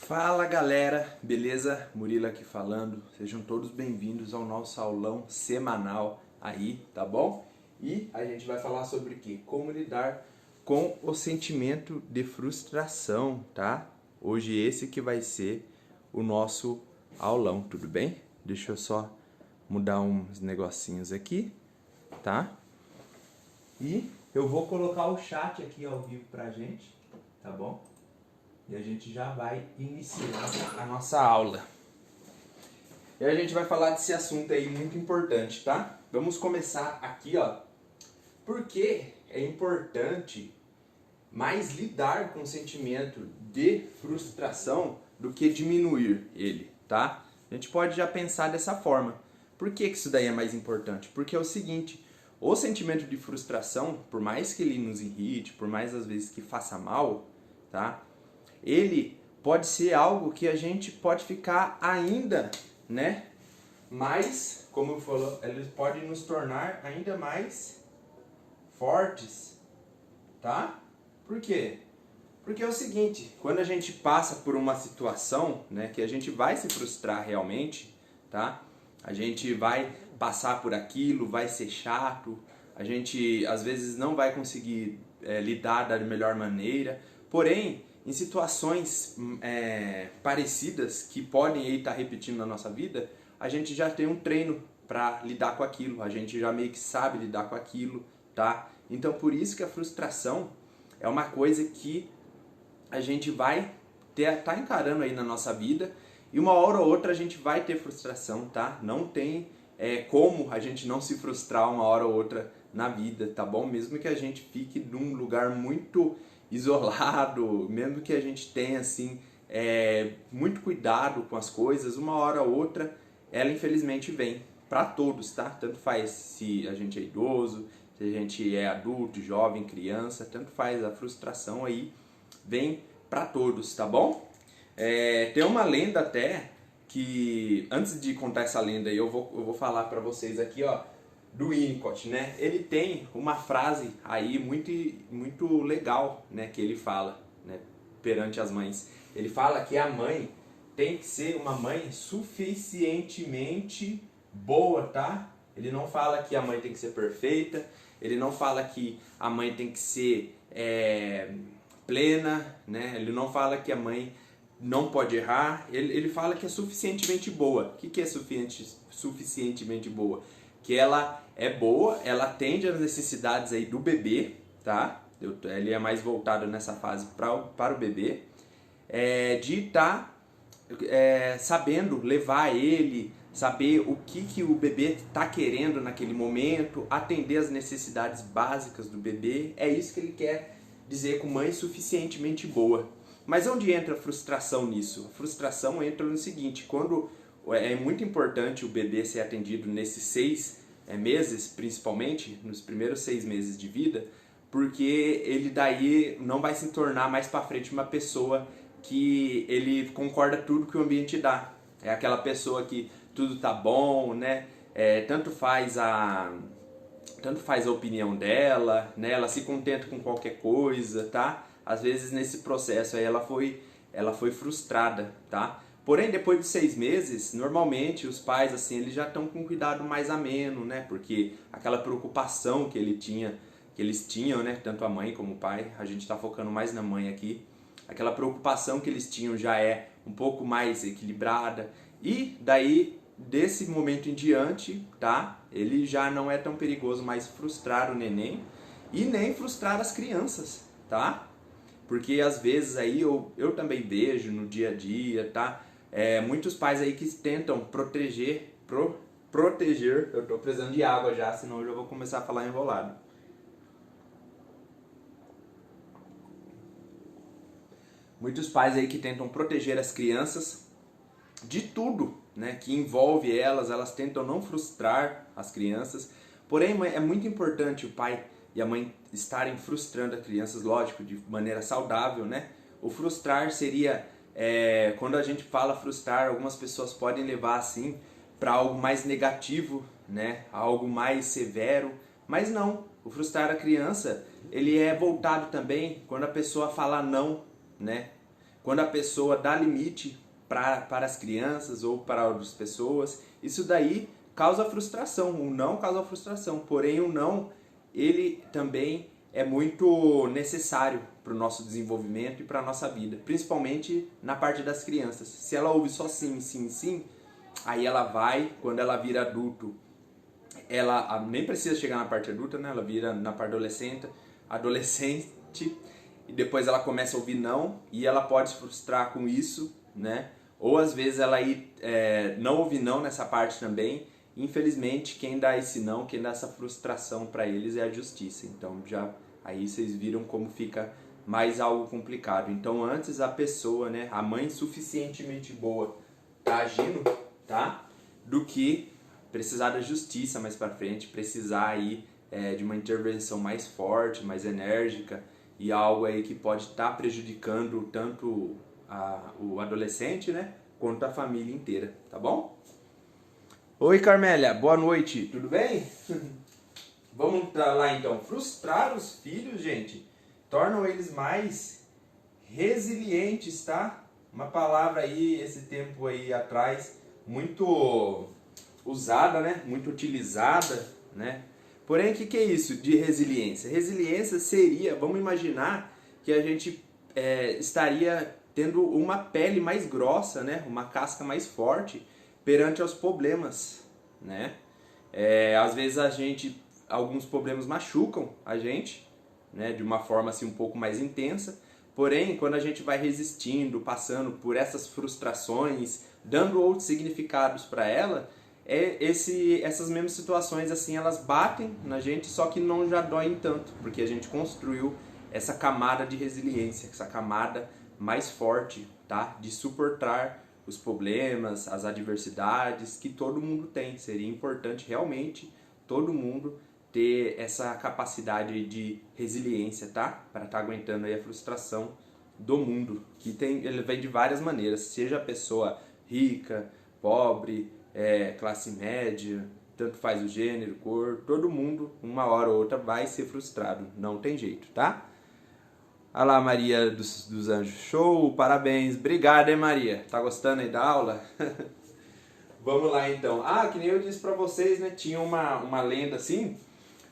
Fala galera, beleza? Murilo aqui falando, sejam todos bem-vindos ao nosso aulão semanal aí, tá bom? E a gente vai falar sobre o quê? Como lidar com o sentimento de frustração, tá? Hoje esse que vai ser o nosso aulão, tudo bem? Deixa eu só mudar uns negocinhos aqui, tá? E eu vou colocar o chat aqui ao vivo pra gente, tá bom? E a gente já vai iniciar a nossa aula. E a gente vai falar desse assunto aí muito importante, tá? Vamos começar aqui, ó. Por que é importante mais lidar com o sentimento de frustração do que diminuir ele, tá? A gente pode já pensar dessa forma. Por que isso daí é mais importante? Porque é o seguinte, o sentimento de frustração, por mais que ele nos irrite, por mais às vezes que faça mal, tá? Ele pode ser algo que a gente pode ficar ainda, né? Mais, como eu falo, ele pode nos tornar ainda mais fortes, tá? Por quê? Porque é o seguinte, quando a gente passa por uma situação, né, que a gente vai se frustrar realmente, tá? A gente vai passar por aquilo, vai ser chato, a gente às vezes não vai conseguir lidar da melhor maneira, porém, em situações parecidas que podem estar repetindo na nossa vida, a gente já tem um treino para lidar com aquilo, a gente já meio que sabe lidar com aquilo, tá? Então por isso que a frustração é uma coisa que a gente vai tá encarando aí na nossa vida e uma hora ou outra a gente vai ter frustração, tá? Não tem como a gente não se frustrar uma hora ou outra na vida, tá bom? Mesmo que a gente fique num lugar muito isolado, mesmo que a gente tenha assim muito cuidado com as coisas, uma hora ou outra ela infelizmente vem para todos, tá? Tanto faz se a gente é idoso, se a gente é adulto, jovem, criança, tanto faz, a frustração aí vem para todos, tá bom? Tem uma lenda até que, antes de contar essa lenda aí, eu vou falar para vocês aqui, ó, do Winnicott, né? Ele tem uma frase aí muito legal, né, que ele fala, né, perante as mães. Ele fala que a mãe tem que ser uma mãe suficientemente boa, tá? Ele não fala que a mãe tem que ser perfeita, ele não fala que a mãe tem que ser plena, né? Ele não fala que a mãe não pode errar, ele fala que é suficientemente boa. O que é suficientemente boa? Que ela é boa, ela atende às necessidades aí do bebê, tá? Ele é mais voltado nessa fase para o bebê, de estar sabendo levar ele, saber o que o bebê está querendo naquele momento, atender às necessidades básicas do bebê. É isso que ele quer dizer com mãe suficientemente boa. Mas onde entra a frustração nisso? A frustração entra no seguinte, quando é muito importante o bebê ser atendido nesses 6 meses, principalmente, nos primeiros 6 meses de vida, porque ele daí não vai se tornar mais para frente uma pessoa que ele concorda tudo que o ambiente dá. É aquela pessoa que tudo tá bom, né? Tanto faz a opinião dela, né? Ela se contenta com qualquer coisa, tá? Às vezes nesse processo aí ela foi frustrada, tá? Porém, depois de 6 meses, normalmente os pais assim, eles já estão com cuidado mais ameno, né? Porque aquela preocupação que eles tinham, né? Tanto a mãe como o pai, a gente está focando mais na mãe aqui. Aquela preocupação que eles tinham já é um pouco mais equilibrada. E daí, desse momento em diante, tá? Ele já não é tão perigoso mais frustrar o neném e nem frustrar as crianças, tá? Porque às vezes aí eu também vejo no dia a dia, tá? Muitos pais aí que tentam proteger, eu tô precisando de água já, senão eu já vou começar a falar enrolado. Muitos pais aí que tentam proteger as crianças de tudo, né, que envolve elas tentam não frustrar as crianças. Porém, é muito importante o pai e a mãe estarem frustrando as crianças, lógico, de maneira saudável, né? O frustrar seria, quando a gente fala frustrar, algumas pessoas podem levar assim para algo mais negativo, né? Algo mais severo, mas não. O frustrar a criança, ele é voltado também quando a pessoa fala não, né? quando a pessoa dá limite para as crianças ou para outras pessoas, isso daí causa frustração. O não causa frustração, porém o não, ele também é muito necessário para o nosso desenvolvimento e para a nossa vida, principalmente na parte das crianças. Se ela ouve só sim, sim, sim, aí ela vai, quando ela vira adulto, ela nem precisa chegar na parte adulta, né? Ela vira na parte adolescente, e depois ela começa a ouvir não, e ela pode se frustrar com isso, né? Ou às vezes ela não ouvir não nessa parte também. Infelizmente, quem dá esse não, quem dá essa frustração para eles é a justiça. Então já aí vocês viram como fica mais algo complicado. Então antes a pessoa, né, a mãe suficientemente boa tá agindo, tá? Do que precisar da justiça mais para frente, precisar aí de uma intervenção mais forte, mais enérgica, e algo aí que pode estar prejudicando tanto o adolescente, né, quanto a família inteira, tá bom? Oi Carmélia, boa noite, tudo bem? Vamos lá então. Frustrar os filhos, gente, tornam eles mais resilientes, tá? Uma palavra aí, esse tempo aí atrás, muito usada, né? Muito utilizada, né? Porém, o que é isso de resiliência? Resiliência seria, vamos imaginar que a gente estaria tendo uma pele mais grossa, né? Uma casca mais forte perante aos problemas, né? Às vezes alguns problemas machucam a gente, né? De uma forma assim um pouco mais intensa. Porém, quando a gente vai resistindo, passando por essas frustrações, dando outros significados para ela, essas mesmas situações assim, elas batem na gente, só que não já doem tanto, porque a gente construiu essa camada de resiliência, essa camada mais forte, tá? De suportar os problemas, as adversidades que todo mundo tem. Seria importante realmente todo mundo ter essa capacidade de resiliência, tá? Para estar aguentando aí a frustração do mundo, que ele vem de várias maneiras, seja a pessoa rica, pobre, classe média, tanto faz o gênero, cor, todo mundo, uma hora ou outra, vai ser frustrado, não tem jeito, tá? Olha lá, Maria dos Anjos, show, parabéns, obrigado, hein, Maria? Tá gostando aí da aula? Vamos lá, então. Que nem eu disse pra vocês, né, tinha uma lenda, assim,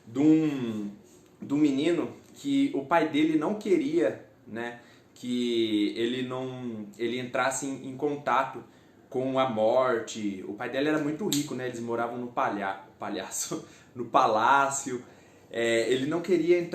de um menino que o pai dele não queria, né, que ele entrasse em contato com a morte. O pai dele era muito rico, né, eles moravam no no palácio. Ele não queria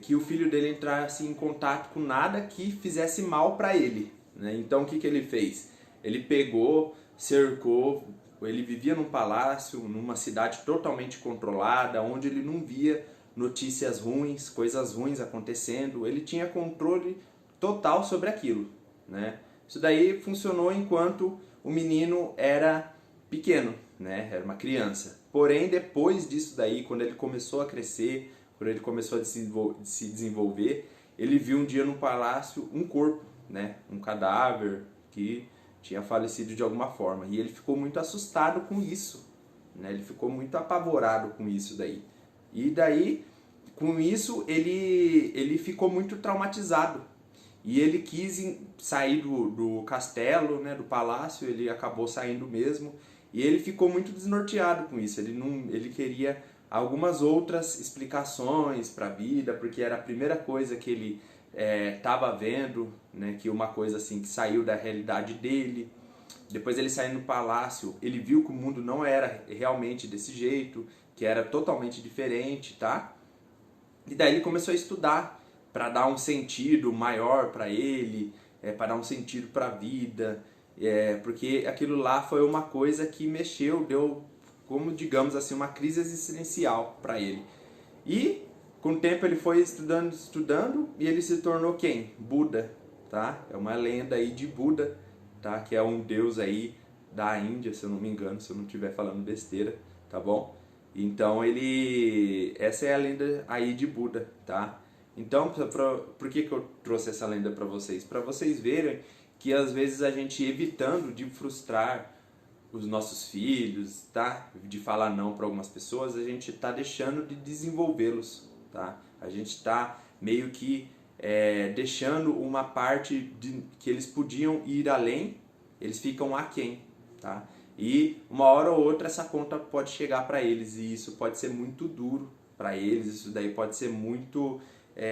que o filho dele entrasse em contato com nada que fizesse mal para ele, né? Então o que ele fez? Ele pegou, cercou, ele vivia num palácio, numa cidade totalmente controlada, onde ele não via notícias ruins, coisas ruins acontecendo, ele tinha controle total sobre aquilo, né? Isso daí funcionou enquanto o menino era pequeno, né? Era uma criança. Porém, depois disso daí, quando ele começou a crescer, quando ele começou a se desenvolver, ele viu um dia no palácio um corpo, né? Um cadáver que tinha falecido de alguma forma. E ele ficou muito assustado com isso, né? Ele ficou muito apavorado com isso daí. E daí, com isso, ele ficou muito traumatizado. E ele quis sair do castelo, né, do palácio, ele acabou saindo mesmo. E ele ficou muito desnorteado com isso. Ele queria algumas outras explicações para a vida, porque era a primeira coisa que ele estava vendo, né, que uma coisa assim que saiu da realidade dele. Depois ele saiu no palácio, ele viu que o mundo não era realmente desse jeito, que era totalmente diferente, tá? E daí ele começou a estudar para dar um sentido maior para ele, para dar um sentido para a vida, porque aquilo lá foi uma coisa que mexeu, deu, como digamos assim, uma crise existencial para ele. E com o tempo ele foi estudando e ele se tornou quem? Buda, tá? É uma lenda aí de Buda, tá? Que é um deus aí da Índia, se eu não me engano, se eu não estiver falando besteira, tá bom? Então essa é a lenda aí de Buda, tá? Então, por que eu trouxe essa lenda para vocês? Para vocês verem que às vezes a gente evitando de frustrar os nossos filhos, tá? De falar não para algumas pessoas, a gente está deixando de desenvolvê-los, tá? A gente está meio que deixando uma parte que eles podiam ir além, eles ficam aquém, tá? E uma hora ou outra essa conta pode chegar para eles e isso pode ser muito duro para eles, isso daí pode ser muito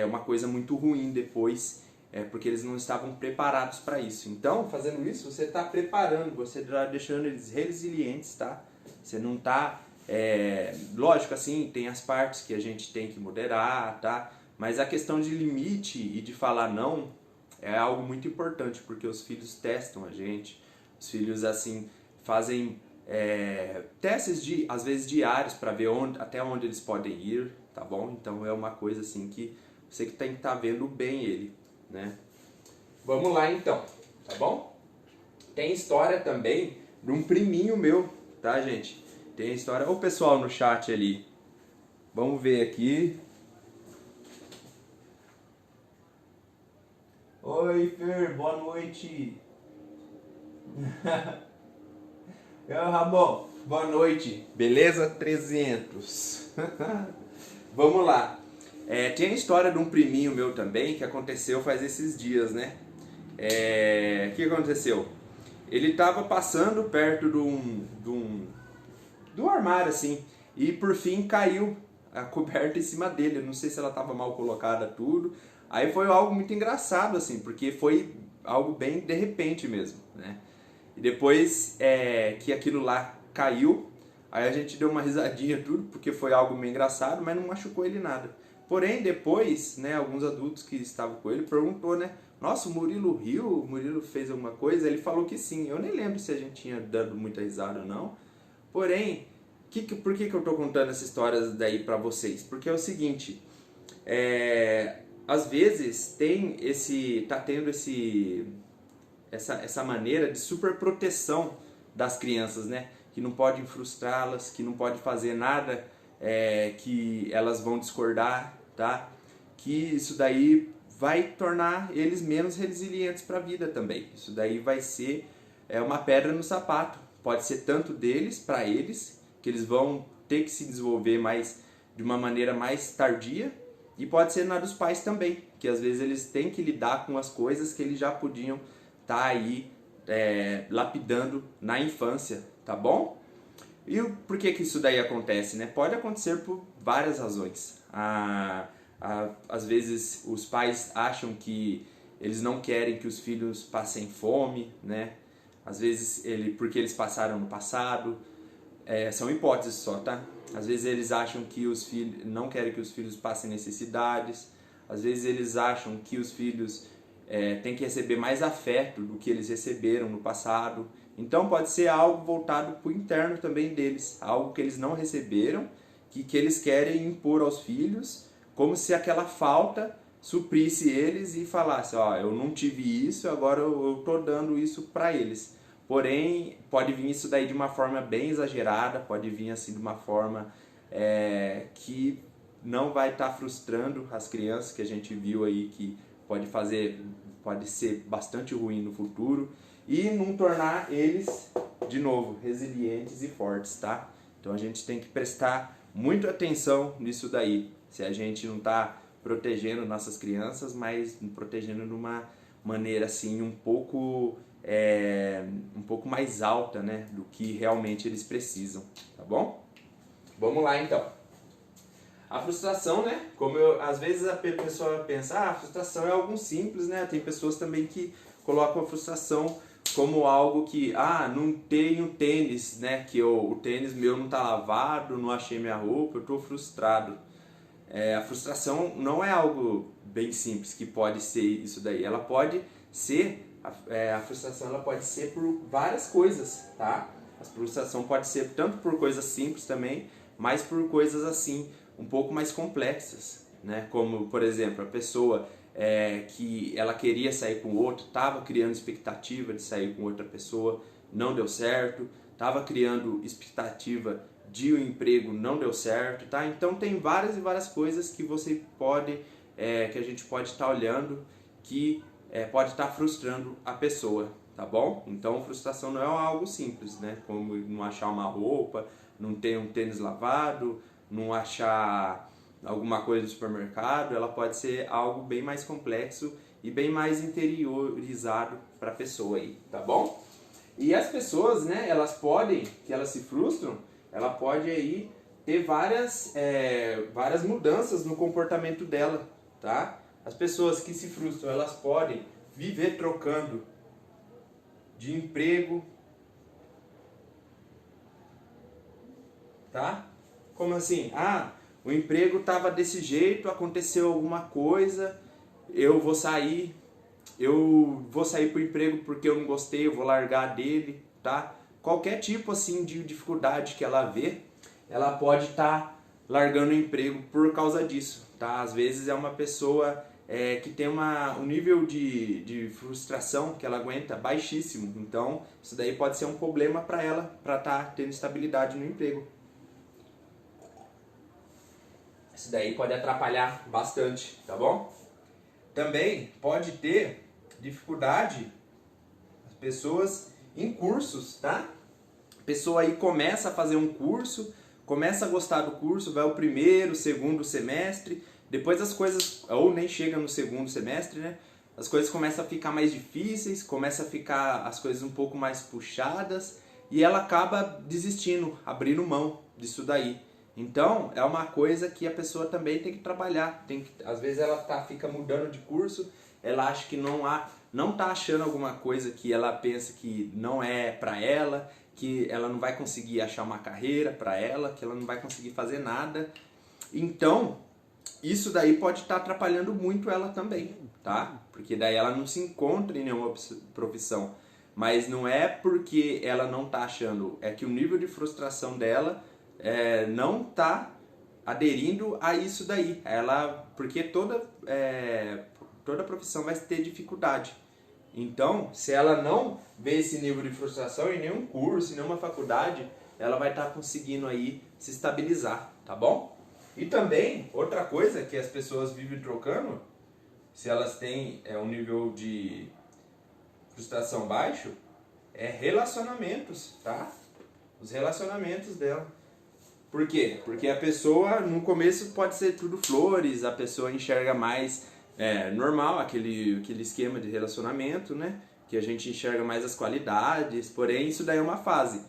uma coisa muito ruim depois, porque eles não estavam preparados para isso. Então, fazendo isso, você está preparando, você está deixando eles resilientes, tá? Você não está... lógico, assim, tem as partes que a gente tem que moderar, tá? Mas a questão de limite e de falar não é algo muito importante, porque os filhos testam a gente, os filhos, assim, fazem testes, às vezes diários, para ver até onde eles podem ir, tá bom? Então é uma coisa assim que você que tem que estar vendo bem ele, né? Vamos lá então, tá bom? Tem história também de um priminho meu, tá, gente? Tem história... Ô pessoal no chat ali, vamos ver aqui. Oi Fer, boa noite. Ramon, boa noite. Beleza? 300. Vamos lá. Tem a história de um priminho meu também que aconteceu faz esses dias, né? O que aconteceu? Ele estava passando perto do armário assim e por fim caiu a coberta em cima dele. Eu não sei se ela estava mal colocada tudo. Aí foi algo muito engraçado assim, porque foi algo bem de repente mesmo, né? E depois que aquilo lá caiu, aí a gente deu uma risadinha tudo, porque foi algo meio engraçado, mas não machucou ele nada. Porém, depois, né, alguns adultos que estavam com ele perguntou, né? Nossa, o Murilo riu? O Murilo fez alguma coisa? Ele falou que sim. Eu nem lembro se a gente tinha dado muita risada ou não. Porém, por que eu tô contando essas histórias daí pra vocês? Porque é o seguinte, às vezes tá tendo essa maneira de super proteção das crianças, né? Que não pode frustrá-las, que não pode fazer nada que elas vão discordar, tá? Que isso daí vai tornar eles menos resilientes para a vida também. Isso daí vai ser uma pedra no sapato. Pode ser tanto deles, para eles, que eles vão ter que se desenvolver de uma maneira mais tardia, e pode ser na dos pais também, que às vezes eles têm que lidar com as coisas que eles já podiam estar aí lapidando na infância, tá bom? E por que isso daí acontece, né? Pode acontecer por várias razões. Às vezes os pais acham que eles não querem que os filhos passem fome, né? Às vezes porque eles passaram no passado. São hipóteses só, tá? Às vezes eles acham que os filhos não querem que os filhos passem necessidades. Às vezes eles acham que os filhos têm que receber mais afeto do que eles receberam no passado. Então pode ser algo voltado para o interno também deles, algo que eles não receberam, que eles querem impor aos filhos, como se aquela falta suprisse eles e falasse, ó, eu não tive isso, agora eu estou dando isso para eles. Porém, pode vir isso daí de uma forma bem exagerada, pode vir assim de uma forma que não vai estar frustrando as crianças, que a gente viu aí que pode ser bastante ruim no futuro, e não tornar eles, de novo, resilientes e fortes, tá? Então a gente tem que prestar muita atenção nisso daí, se a gente não está protegendo nossas crianças, mas protegendo de uma maneira assim um pouco mais alta, né, do que realmente eles precisam, tá bom? Vamos lá então. A frustração, né, às vezes a pessoa pensa, a frustração é algo simples, né, tem pessoas também que colocam a frustração como algo que, não tenho tênis, né, que o tênis meu não tá lavado, não achei minha roupa, eu tô frustrado. A frustração não é algo bem simples que pode ser isso daí, ela pode ser, a frustração ela pode ser por várias coisas, tá? A frustração pode ser tanto por coisas simples também, mas por coisas assim, um pouco mais complexas, né? Como, por exemplo, a pessoa que ela queria sair com outro, estava criando expectativa de sair com outra pessoa, não deu certo, estava criando expectativa de um emprego, não deu certo, tá? Então tem várias e várias coisas que você pode, que a gente pode estar olhando, que pode estar frustrando a pessoa, tá bom? Então frustração não é algo simples, né? Como não achar uma roupa, não ter um tênis lavado, não achar alguma coisa no supermercado, ela pode ser algo bem mais complexo e bem mais interiorizado para a pessoa aí, tá bom? E as pessoas, né, que elas se frustram, ela pode aí ter várias mudanças no comportamento dela, tá? As pessoas que se frustram, elas podem viver trocando de emprego, tá? Como assim? Ah, o emprego estava desse jeito, aconteceu alguma coisa, eu vou sair pro emprego porque eu não gostei, eu vou largar dele, tá? Qualquer tipo assim de dificuldade que ela vê, ela pode estar largando o emprego por causa disso, tá? Às vezes é uma pessoa que tem um nível de frustração que ela aguenta baixíssimo, então isso daí pode ser um problema para ela, para estar tendo estabilidade no emprego. Isso daí pode atrapalhar bastante, tá bom? Também pode ter dificuldade as pessoas em cursos, tá? A pessoa aí começa a fazer um curso, começa a gostar do curso, vai o primeiro, segundo semestre, depois as coisas, ou nem chega no segundo semestre, né? As coisas começam a ficar mais difíceis, começa a ficar as coisas um pouco mais puxadas e ela acaba desistindo, abrindo mão disso daí. Então, é uma coisa que a pessoa também tem que trabalhar. Às vezes ela fica mudando de curso, ela acha que não está achando alguma coisa que ela pensa que não é para ela, que ela não vai conseguir achar uma carreira para ela, que ela não vai conseguir fazer nada. Então, isso daí pode estar atrapalhando muito ela também, tá? Porque daí ela não se encontra em nenhuma profissão. Mas não é porque ela não está achando, é que o nível de frustração dela não está aderindo a isso daí. Porque toda profissão vai ter dificuldade. Então, se ela não vê esse nível de frustração em nenhum curso, em nenhuma faculdade, ela vai estar conseguindo aí se estabilizar, tá bom? E também, outra coisa que as pessoas vivem trocando, se elas têm um nível de frustração baixo, é relacionamentos, tá? Os relacionamentos dela. Por quê? Porque a pessoa, no começo, pode ser tudo flores, a pessoa enxerga mais normal, aquele esquema de relacionamento, né? Que a gente enxerga mais as qualidades, porém isso daí é uma fase.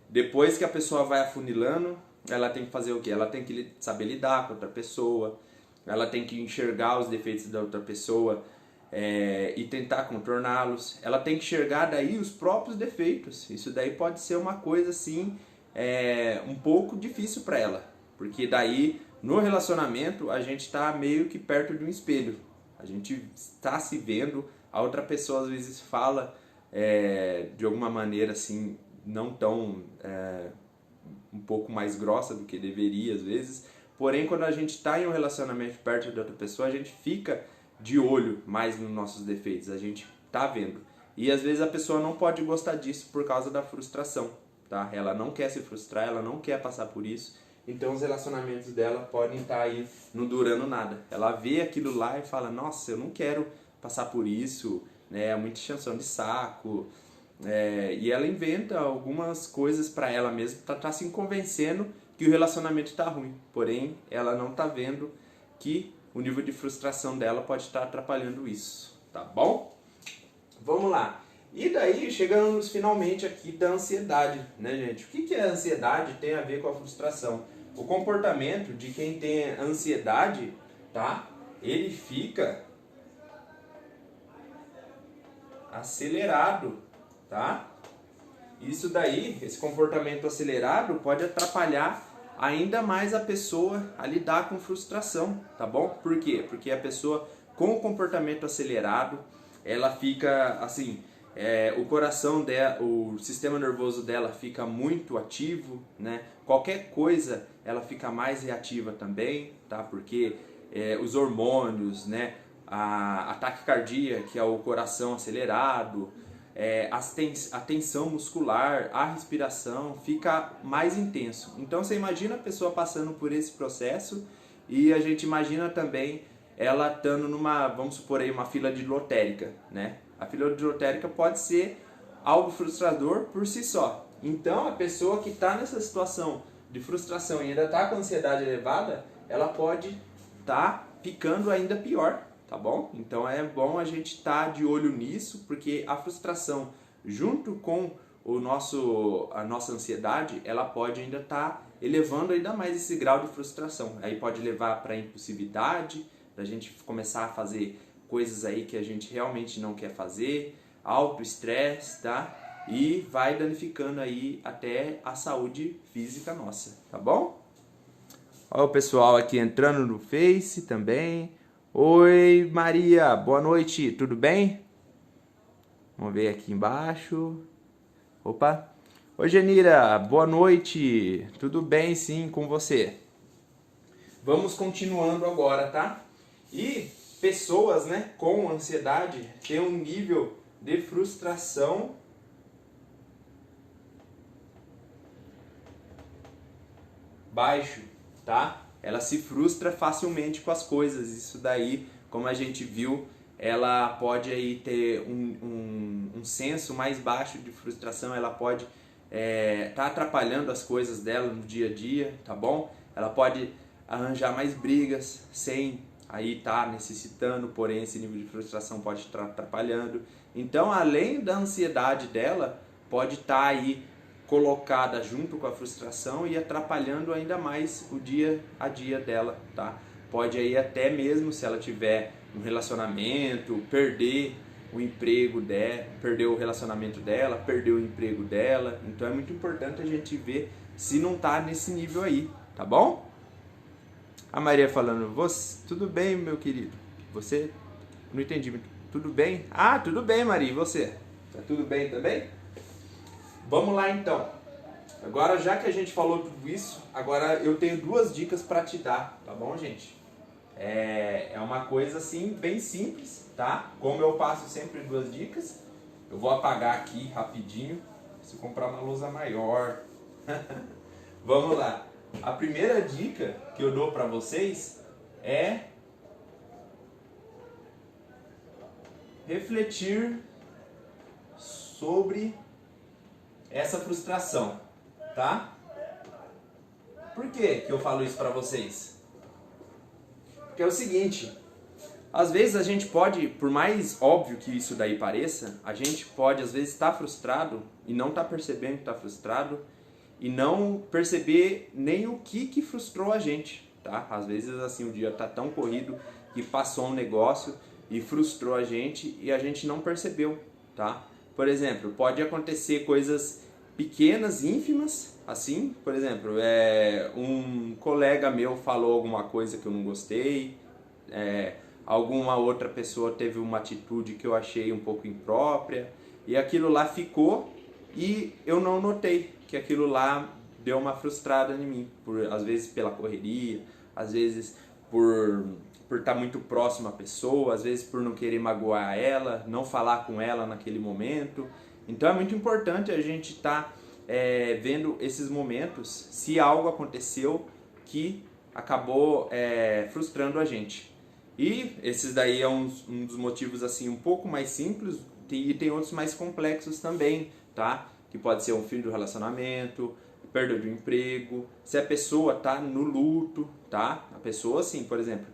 Depois que a pessoa vai afunilando, ela tem que fazer o quê? Ela tem que saber lidar com outra pessoa, ela tem que enxergar os defeitos da outra pessoa e tentar contorná-los. Ela tem que enxergar daí os próprios defeitos. Isso daí pode ser uma coisa assim, um pouco difícil para ela, porque daí no relacionamento a gente está meio que perto de um espelho, a gente está se vendo, a outra pessoa às vezes fala de alguma maneira assim, não tão um pouco mais grossa do que deveria às vezes, porém quando a gente está em um relacionamento perto de outra pessoa, a gente fica de olho mais nos nossos defeitos, a gente tá vendo, e às vezes a pessoa não pode gostar disso por causa da frustração. Tá? Ela não quer se frustrar, ela não quer passar por isso, então os relacionamentos dela podem estar aí não durando nada. Ela vê aquilo lá e fala, nossa, eu não quero passar por isso, né? É muita encheção de saco, e ela inventa algumas coisas para ela mesma para estar se convencendo que o relacionamento está ruim, porém ela não está vendo que o nível de frustração dela pode estar atrapalhando isso, tá bom? Vamos lá. E daí, chegamos finalmente aqui da ansiedade, né, gente? O que a ansiedade tem a ver com a frustração? O comportamento de quem tem ansiedade, tá? Ele fica acelerado, tá? Isso daí, esse comportamento acelerado pode atrapalhar ainda mais a pessoa a lidar com frustração, tá bom? Por quê? Porque a pessoa com o comportamento acelerado, ela fica assim... o coração dela, o sistema nervoso dela fica muito ativo, né? Qualquer coisa ela fica mais reativa também, tá? Porque os hormônios, né? A taquicardia, que é o coração acelerado, a tensão muscular, a respiração fica mais intenso. Então você imagina a pessoa passando por esse processo e a gente imagina também ela estando numa, vamos supor aí, uma fila de lotérica, né? A fila de lotérica pode ser algo frustrador por si só. Então, a pessoa que está nessa situação de frustração e ainda está com ansiedade elevada, ela pode estar ficando ainda pior, tá bom? Então é bom a gente estar de olho nisso, porque a frustração junto com a nossa ansiedade, ela pode ainda estar elevando ainda mais esse grau de frustração. Aí pode levar para impulsividade, da gente começar a fazer coisas aí que a gente realmente não quer fazer, autoestresse, tá? E vai danificando aí até a saúde física nossa, tá bom? Olha o pessoal aqui entrando no Face também. Oi Maria, boa noite, tudo bem? Vamos ver aqui embaixo. Opa! Oi Genira, boa noite, tudo bem sim com você? Vamos continuando agora, tá? E pessoas, né, com ansiedade têm um nível de frustração baixo, tá? Ela se frustra facilmente com as coisas. Isso daí, como a gente viu, ela pode aí ter um senso mais baixo de frustração. Ela pode tá atrapalhando as coisas dela no dia a dia, tá bom? Ela pode arranjar mais brigas sem aí tá necessitando, porém esse nível de frustração pode estar atrapalhando. Então, além da ansiedade dela, pode estar aí colocada junto com a frustração e atrapalhando ainda mais o dia a dia dela, tá? Pode aí até mesmo, se ela tiver um relacionamento, perder o emprego dela, perder o relacionamento dela, perder o emprego dela. Então é muito importante a gente ver se não tá nesse nível aí, tá bom? A Maria falando, você, tudo bem, meu querido? Você, não entendi, tudo bem? Ah, tudo bem, Maria, e você? Tá tudo bem também? Vamos lá então. Agora, já que a gente falou tudo isso, agora eu tenho duas dicas para te dar, tá bom, gente? É uma coisa assim, bem simples, tá? Como eu passo sempre duas dicas, eu vou apagar aqui rapidinho, preciso comprar uma lousa maior. Vamos lá. A primeira dica que eu dou para vocês é refletir sobre essa frustração, tá? Por que eu falo isso para vocês? Porque é o seguinte, às vezes a gente pode, por mais óbvio que isso daí pareça, a gente pode às vezes estar frustrado e não estar percebendo que está frustrado e não perceber nem o que frustrou a gente, tá? Às vezes assim o dia tá tão corrido que passou um negócio e frustrou a gente e a gente não percebeu, tá? Por exemplo, pode acontecer coisas pequenas, ínfimas, assim, por exemplo, um colega meu falou alguma coisa que eu não gostei, alguma outra pessoa teve uma atitude que eu achei um pouco imprópria e aquilo lá ficou e eu não notei que aquilo lá deu uma frustrada em mim, às vezes pela correria, às vezes por estar muito próximo à pessoa, às vezes por não querer magoar ela, não falar com ela naquele momento. Então é muito importante a gente estar vendo esses momentos, se algo aconteceu que acabou frustrando a gente. E esses daí é um dos motivos assim um pouco mais simples e tem outros mais complexos também, tá? Que pode ser um fim do relacionamento, perda do emprego, se a pessoa tá no luto, tá? A pessoa assim, por exemplo,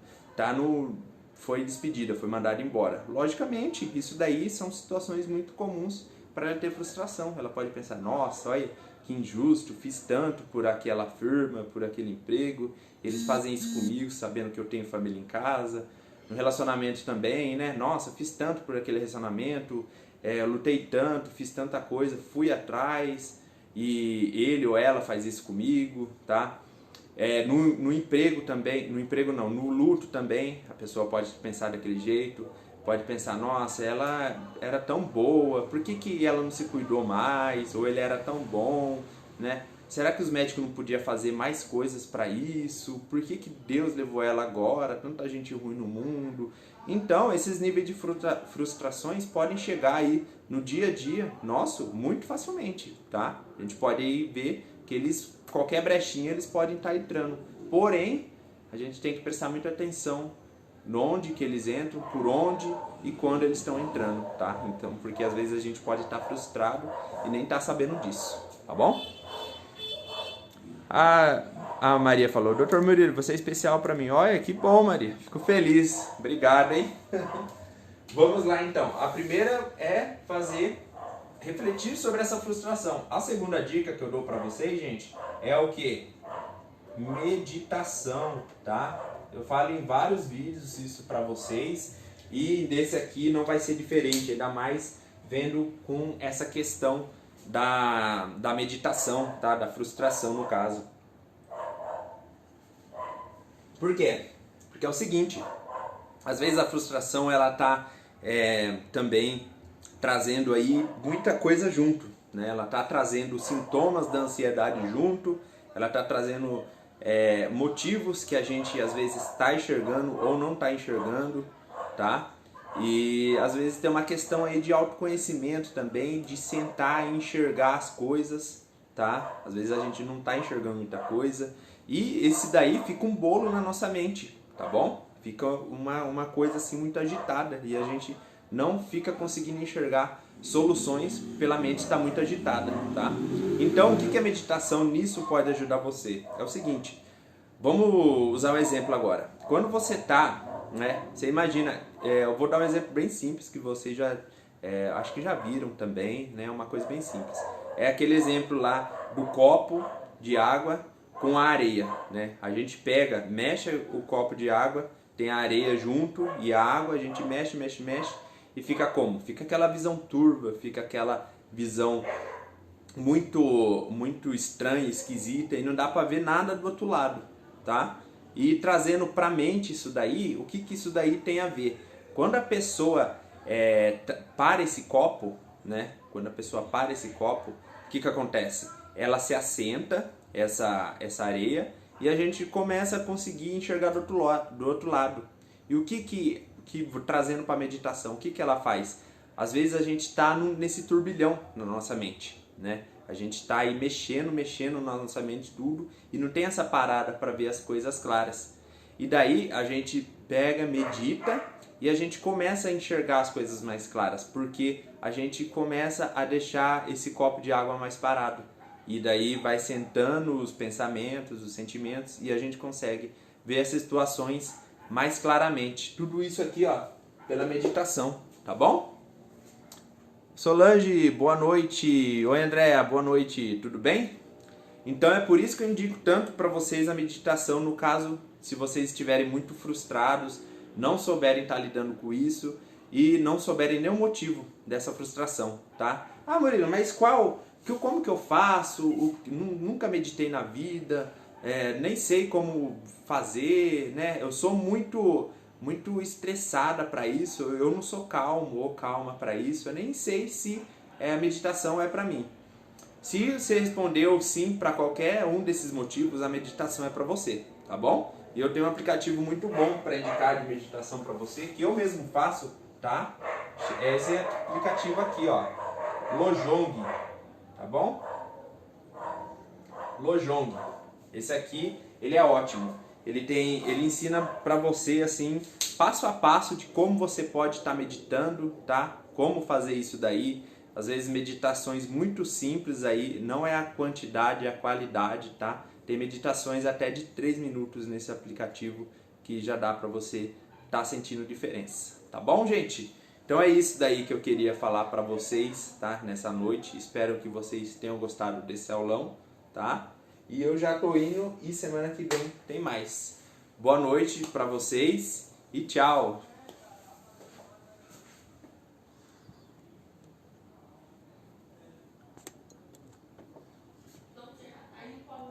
foi despedida, foi mandada embora. Logicamente, isso daí são situações muito comuns para ela ter frustração. Ela pode pensar, nossa, olha que injusto, fiz tanto por aquela firma, por aquele emprego, eles fazem isso comigo sabendo que eu tenho família em casa. No relacionamento também, né? Nossa, fiz tanto por aquele relacionamento, eu lutei tanto, fiz tanta coisa, fui atrás e ele ou ela faz isso comigo, tá? No emprego também, no luto também, a pessoa pode pensar daquele jeito, pode pensar, nossa, ela era tão boa, por que ela não se cuidou mais? Ou ele era tão bom, né? Será que os médicos não podiam fazer mais coisas para isso? Por que Deus levou ela agora? Tanta gente ruim no mundo. Então, esses níveis de frustrações podem chegar aí no dia a dia nosso muito facilmente, tá? A gente pode aí ver que qualquer brechinha eles podem estar entrando. Porém, a gente tem que prestar muita atenção onde que eles entram, por onde e quando eles estão entrando, tá? Então, porque às vezes a gente pode estar frustrado e nem estar sabendo disso, tá bom? A A Maria falou, Dr. Murilo, você é especial para mim. Olha, que bom, Maria. Fico feliz. Obrigado, hein? Vamos lá, então. A primeira é refletir sobre essa frustração. A segunda dica que eu dou para vocês, gente, é o quê? Meditação, tá? Eu falo em vários vídeos isso para vocês e desse aqui não vai ser diferente, ainda mais vendo com essa questão da meditação, tá? Da frustração no caso. Por quê? Porque é o seguinte, às vezes a frustração ela tá também trazendo aí muita coisa junto, né? Ela tá trazendo sintomas da ansiedade junto, ela tá trazendo motivos que a gente às vezes está enxergando ou não está enxergando, tá? E às vezes tem uma questão aí de autoconhecimento também, de sentar e enxergar as coisas, tá? Às vezes a gente não está enxergando muita coisa e esse daí fica um bolo na nossa mente, tá bom? Fica uma coisa assim muito agitada e a gente não fica conseguindo enxergar soluções pela mente está muito agitada, tá? Então, o que a meditação nisso pode ajudar você? É o seguinte, vamos usar um exemplo agora. Quando você tá, né? Você imagina, eu vou dar um exemplo bem simples que vocês já, acho que já viram também, né? Uma coisa bem simples. É aquele exemplo lá do copo de água com a areia, né? A gente pega, mexe o copo de água, tem a areia junto e a água, a gente mexe e fica como? Fica aquela visão turva, fica aquela visão muito estranha, esquisita e não dá para ver nada do outro lado, tá? E trazendo para a mente isso daí, o que isso daí tem a ver? Quando a pessoa para esse copo, né? Quando a pessoa para esse copo, o que acontece? Ela se assenta, essa areia, e a gente começa a conseguir enxergar do outro lado. E o que trazendo para a meditação, o que ela faz? Às vezes a gente está nesse turbilhão na nossa mente, né? A gente está aí mexendo na nossa mente tudo e não tem essa parada para ver as coisas claras. E daí a gente pega, medita e a gente começa a enxergar as coisas mais claras, porque a gente começa a deixar esse copo de água mais parado. E daí vai sentando os pensamentos, os sentimentos e a gente consegue ver as situações mais claramente. Tudo isso aqui, ó, pela meditação, tá bom? Solange, boa noite. Oi, Andréa, boa noite. Tudo bem? Então é por isso que eu indico tanto para vocês a meditação, no caso, se vocês estiverem muito frustrados, não souberem estar lidando com isso e não souberem nenhum motivo dessa frustração, tá? Ah, Murilo, mas como que eu faço? Nunca meditei na vida, nem sei como fazer, né? Eu sou muito estressada para isso, eu não sou calmo ou calma para isso, eu nem sei se a meditação é para mim. Se você respondeu sim para qualquer um desses motivos, a meditação é para você, tá bom? E eu tenho um aplicativo muito bom para indicar de meditação para você, que eu mesmo faço, tá? Esse aplicativo aqui, ó, Lojong, tá bom? Lojong. Esse aqui, ele é ótimo. Ele ensina para você assim, passo a passo de como você pode estar meditando, tá? Como fazer isso daí. Às vezes meditações muito simples aí, não é a quantidade, é a qualidade, tá? Tem meditações até de 3 minutos nesse aplicativo que já dá para você estar sentindo diferença, tá bom, gente? Então é isso daí que eu queria falar para vocês, tá? Nessa noite. Espero que vocês tenham gostado desse aulão, tá? E eu já tô indo e semana que vem tem mais. Boa noite para vocês e tchau!